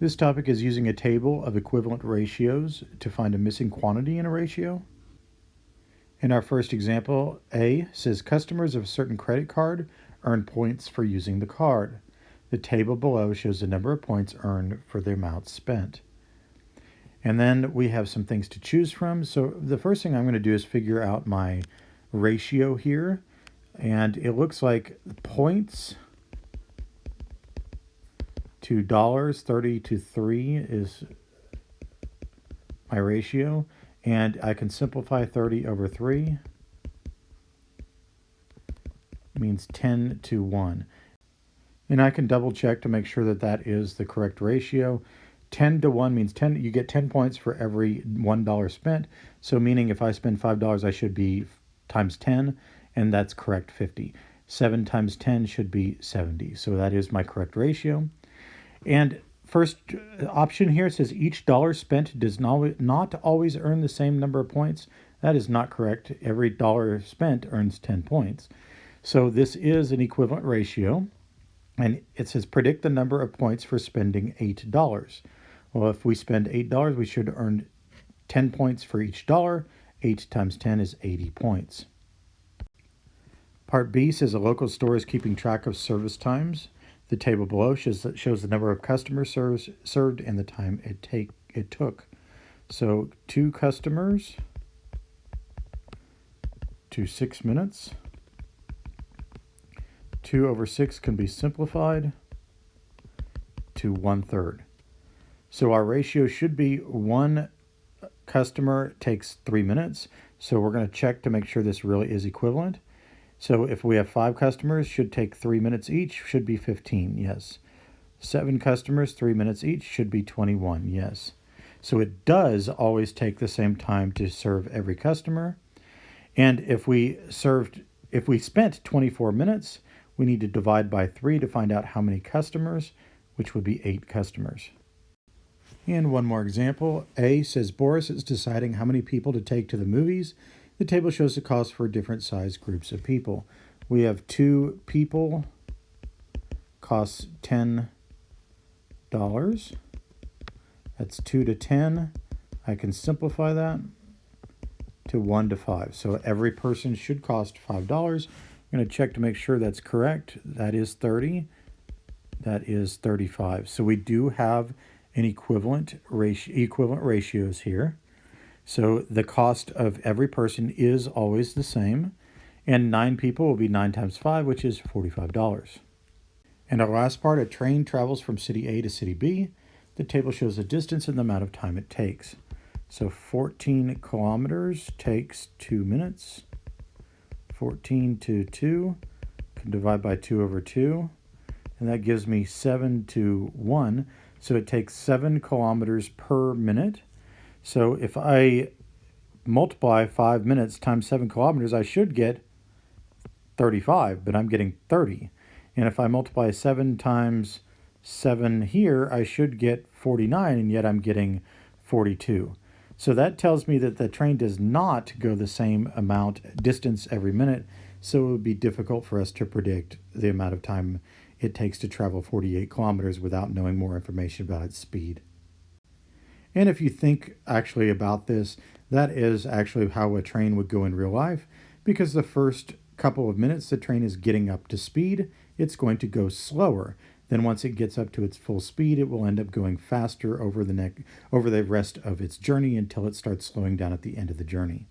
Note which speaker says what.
Speaker 1: This topic is using a table of equivalent ratios to find a missing quantity in a ratio. In our first example, A says customers of a certain credit card earn points for using the card. The table below shows the number of points earned for the amount spent. And then we have some things to choose from. So the first thing I'm going to do is figure out my ratio here. And it looks like points to dollars, 30 to 3 is my ratio. And I can simplify 30 over 3 means 10 to 1. And I can double check to make sure that that is the correct ratio. 10 to 1 means 10. You get 10 points for every $1 spent. So meaning if I spend $5, I should be times 10, and that's correct 50. 7 times 10 should be 70. So that is my correct ratio. And first option here says each dollar spent does not always earn the same number of points. That is not correct. Every dollar spent earns 10 points. So this is an equivalent ratio. And it says predict the number of points for spending $8. Well, if we spend $8, we should earn 10 points for each dollar. 8 times 10 is 80 points. Part B says a local store is keeping track of service times. The table below shows the number of customers served and the time it took. So 2 customers to 6 minutes. 2 over 6 can be simplified to 1/3. So our ratio should be 1 customer takes 3 minutes. So we're going to check to make sure this really is equivalent. So if we have 5 customers, should take 3 minutes each, should be 15, yes. 7 customers, 3 minutes each, should be 21, yes. So it does always take the same time to serve every customer. And if we spent 24 minutes, we need to divide by 3 to find out how many customers, which would be 8 customers. And one more example. A says Boris is deciding how many people to take to the movies. The table shows the cost for different size groups of people. We have 2 people, costs $10. That's 2 to 10. I can simplify that to 1 to 5. So every person should cost $5. I'm going to check to make sure that's correct. That is 30. That is 35. So we do have an equivalent ratios here. So the cost of every person is always the same. And 9 people will be 9 times 5, which is $45. And our last part, a train travels from city A to city B. The table shows the distance and the amount of time it takes. So 14 kilometers takes 2 minutes. 14 to 2, can divide by 2 over 2, and that gives me 7 to 1. So it takes 7 kilometers per minute. So if I multiply 5 minutes times 7 kilometers, I should get 35, but I'm getting 30. And if I multiply 7 times 7 here, I should get 49, and yet I'm getting 42. So that tells me that the train does not go the same distance every minute, so it would be difficult for us to predict the amount of time it takes to travel 48 kilometers without knowing more information about its speed. And if you think actually about this, that is actually how a train would go in real life, because the first couple of minutes the train is getting up to speed, it's going to go slower. Then once it gets up to its full speed, it will end up going faster over the rest of its journey until it starts slowing down at the end of the journey.